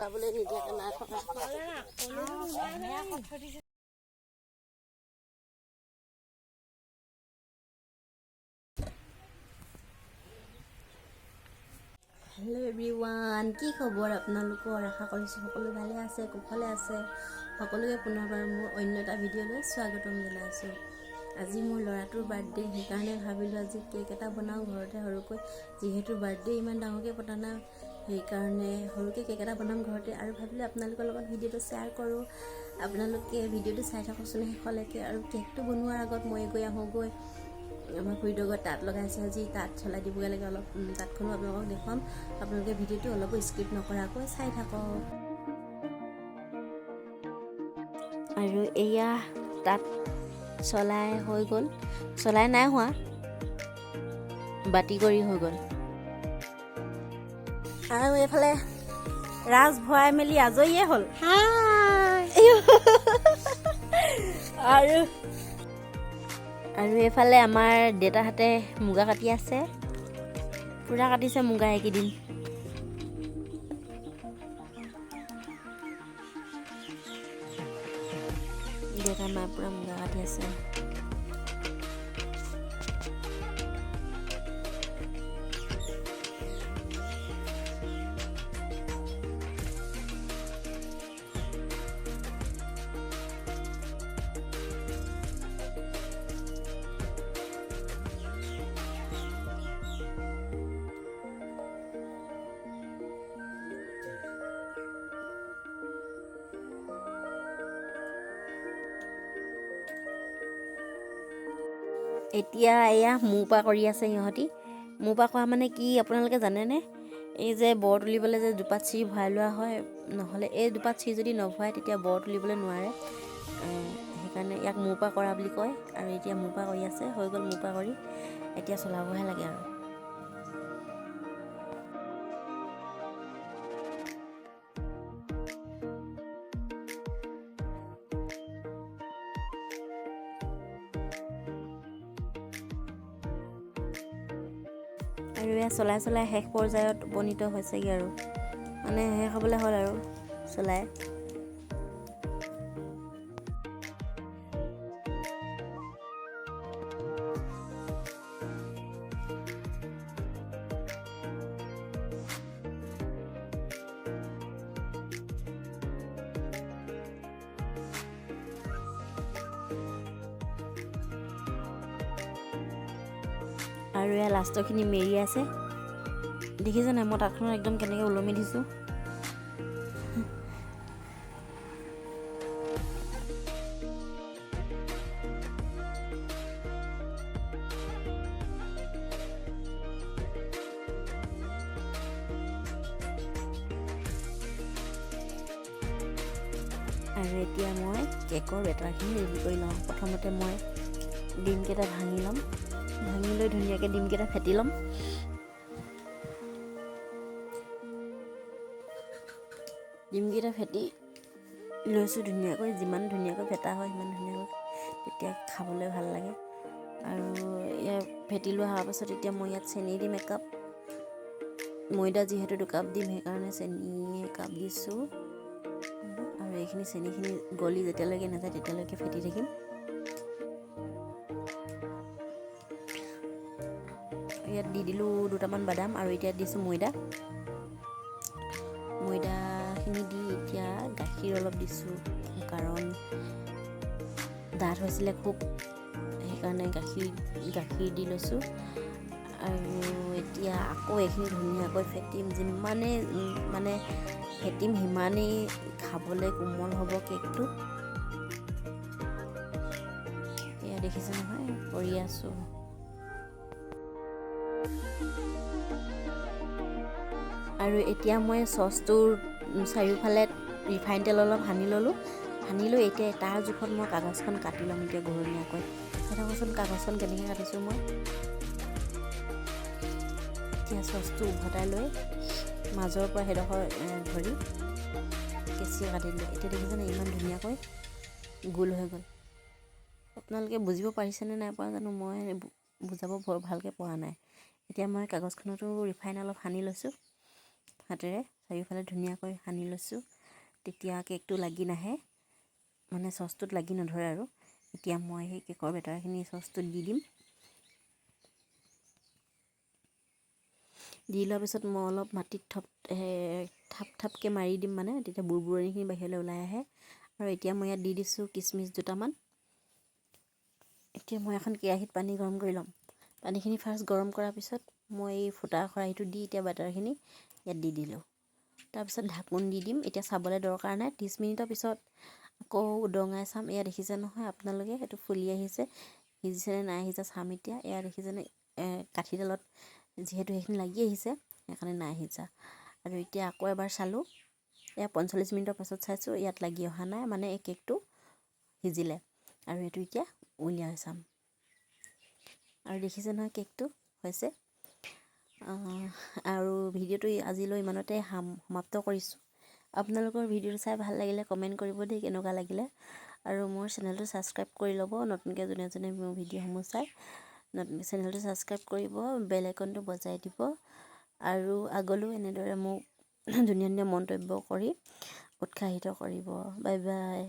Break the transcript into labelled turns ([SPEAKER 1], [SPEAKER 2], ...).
[SPEAKER 1] খাবলৈ নিদিয়াকৈ নাই থকা। হেল্ল' এভৰিৱান, কি খবৰ আপোনালোকৰ? আশা কৰিছোঁ সকলো ভালে আছে, কুশলে আছে। সকলোকে পুনৰবাৰ মোৰ অন্য এটা ভিডিঅ'লৈ স্বাগতম জনাইছোঁ। আজি মোৰ ল'ৰাটোৰ বাৰ্থডে, সেইকাৰণে ভাবিলোঁ আজি কেক এটা বনাওঁ ঘৰতে সৰুকৈ। যিহেতু বাৰ্থডে ইমান ডাঙৰকৈ পতা নাই, সেইকাৰণে সৰুকৈ কেক এটা বনাম ঘৰতে। আৰু ভাবিলোঁ আপোনালোকৰ লগত ভিডিঅ'টো শ্বেয়াৰ কৰোঁ। আপোনালোকে ভিডিঅ'টো চাই থাককচোন শেষলৈকে। আৰু কেকটো বনোৱাৰ আগত মই গৈ আহোঁগৈ। আমাৰ খুৰীদেউৰ ঘৰত তাঁত লগাইছে আজি, তাঁত চলাই দিবগৈ লাগে অলপ। তাঁতখনো আপোনালোকক দেখুৱাম। আপোনালোকে ভিডিঅ'টো অলপো স্কিপ নকৰাকৈ চাই থাকক। আৰু এয়া তাঁত চলাই হৈ গ'ল, চলাই নাই হোৱা, বাতি কৰি হৈ গ'ল। আৰু এইফালে ৰাজ ভৰাই মেলি আজৰিয়ে হ'ল। আৰু এইফালে আমাৰ দেউতাহঁতে মুগা কাটি আছে, পূৰা কাটিছে মুগা এইকেইদিন। দেউতা মায়ে পূৰা মুগা কাটি আছে। এতিয়া এয়া মোৰ পৰা কৰি আছে সিহঁতি। মোৰ পৰা কৰা মানে কি আপোনালোকে জানেনে? এই যে বৰ তুলিবলৈ যে দুপাত চিৰি ভৰাই লোৱা হয়, নহ'লে এই দুপাত চিৰি যদি নভৰাই তেতিয়া বৰ তুলিবলৈ নোৱাৰে। সেইকাৰণে ইয়াক মোৰ পৰা কৰা বুলি কয়। আৰু এতিয়া মোৰ পৰা কৰি আছে, হৈ গ'ল মোৰ পৰা কৰি, এতিয়া চলাবহে লাগে আৰু। আৰু এয়া চলাই চলাই শেষ পৰ্যায়ত উপনীত হৈছেগৈ আৰু, মানে শেষ হ'বলৈ হ'ল আৰু চলাই। আৰু এয়া লাষ্টৰখিনি মেৰি আছে, দেখিছে নাই মই তাঁতখনত একদম কেনেকৈ ওলমি দিছোঁ। আৰু এতিয়া মই কেকৰ বেটাৰখিনি ৰেডি কৰি লওঁ। প্ৰথমতে মই ডিমকেইটা ভাঙি ল'ম, ভাঙি লৈ ধুনীয়াকৈ ডিমকেইটা ফেটি ল'ম। ডিমকেইটা ফেটি লৈছোঁ ধুনীয়াকৈ, যিমান ধুনীয়াকৈ ফেটা হয় সিমান ধুনীয়াকৈ তেতিয়া খাবলৈ ভাল লাগে। আৰু ইয়াত ফেটি লোৱা হোৱাৰ পাছত এতিয়া মই ইয়াত চেনি দিম একাপ। ময়দা যিহেতু 2 কাপ দিম, সেইকাৰণে চেনি একাপ দিছোঁ। আৰু এইখিনি চেনিখিনি গলি যেতিয়ালৈকে নাযায় তেতিয়ালৈকে ফেটি থাকিম। ইয়াত দি দিলোঁ 2টামান বাদাম, আৰু এতিয়া দিছোঁ ময়দাখিনি দি এতিয়া গাখীৰ অলপ দিছোঁ, কাৰণ ডাঠ হৈছিলে খুব, সেইকাৰণে গাখীৰ দি লৈছোঁ। আৰু এতিয়া আকৌ এইখিনি ধুনীয়াকৈ ফেটিম, যিমানেই মানে ফেটিম সিমানেই খাবলৈ কোমল হ'ব কেকটো। এয়া দেখিছে নহয় কৰি আছোঁ। আৰু এতিয়া মই চচটোৰ চাৰিওফালে ৰিফাইন তেল অলপ সানি ল'লোঁ। সানি লৈ এতিয়া তাৰ জোখত মই কাগজখন কাটি ল'ম এতিয়া ঘূৰণীয়াকৈ। চাওকচোন কাগজখন কেনেকৈ কাটিছোঁ মই। এতিয়া চচটো উভতাই লৈ মাজৰ পৰা সেইডোখৰ ধৰি কেঁচিৰে কাটি দিলোঁ। এতিয়া দেখিছেনে ইমান ধুনীয়াকৈ গোল হৈ গ'ল। আপোনালোকে বুজিব পাৰিছেনে নাই পৰা জানো, মই বুজাব ভালকৈ পৰা নাই। এতিয়া মই কাগজখনতো ৰিফাইন অলপ সানি লৈছোঁ হাতেৰে, চাৰিওফালে ধুনীয়াকৈ সানি লৈছোঁ। তেতিয়া কেকটো লাগি নাহে, মানে চচটোত লাগি নধৰে আৰু। এতিয়া মই সেই কেকৰ বেটাৰখিনি চচটোত দি দিম। দি লোৱাৰ পিছত মই অলপ মাটিত থাপকৈ মাৰি দিম, মানে তেতিয়া বুৰবুৰণিখিনি বাহিৰলৈ ওলাই আহে। আৰু এতিয়া মই ইয়াত দি দিছোঁ কিচমিচ দুটামান। এতিয়া মই এখন কেৰাহীত পানী গৰম কৰি ল'ম। পানীখিনি ফাৰ্ষ্ট গৰম কৰাৰ পিছত মই এই ফুটা খৰাহীটো দি এতিয়া বাটাৰখিনি ইয়াত দি দিলোঁ। তাৰপিছত ঢাকোন দি দিম। এতিয়া চাবলৈ দৰকাৰ নাই, 30 মিনিটৰ পিছত আকৌ উদঙাই চাম। এয়া দেখিছে নহয় আপোনালোকে, সেইটো ফুলি আহিছে, সিজিছেনে নাই সিজা চাম এতিয়া। এয়া দেখিছেনে কাঠিডালত যিহেতু সেইখিনি লাগি আহিছে, সেইকাৰণে নাই সিজা। আৰু এতিয়া আকৌ এবাৰ চালোঁ, এয়া 45 মিনিটৰ পাছত চাইছোঁ, ইয়াত লাগি অহা নাই, মানে এই কেকটো সিজিলে। আৰু এইটো এতিয়া উলিয়াই চাম। আৰু দেখিছে নহয় কেকটো হৈছে। আৰু ভিডিঅ'টো আজিলৈ ইমানতে সমাপ্ত কৰিছোঁ। আপোনালোকৰ ভিডিঅ'টো চাই ভাল লাগিলে কমেণ্ট কৰিব দেই, কেনেকুৱা লাগিলে। আৰু মোৰ চেনেলটো ছাবস্ক্ৰাইব কৰি ল'ব, নতুনকৈ যোনে যোনে মোৰ ভিডিঅ'সমূহ চাই চেনেলটো ছাবস্ক্ৰাইব কৰিব, বেল আইকনটো বজাই দিব। আৰু আগলৈও এনেদৰে মোক ধুনীয়া ধুনীয়া মন্তব্য কৰি উৎসাহিত কৰিব। Bye bye.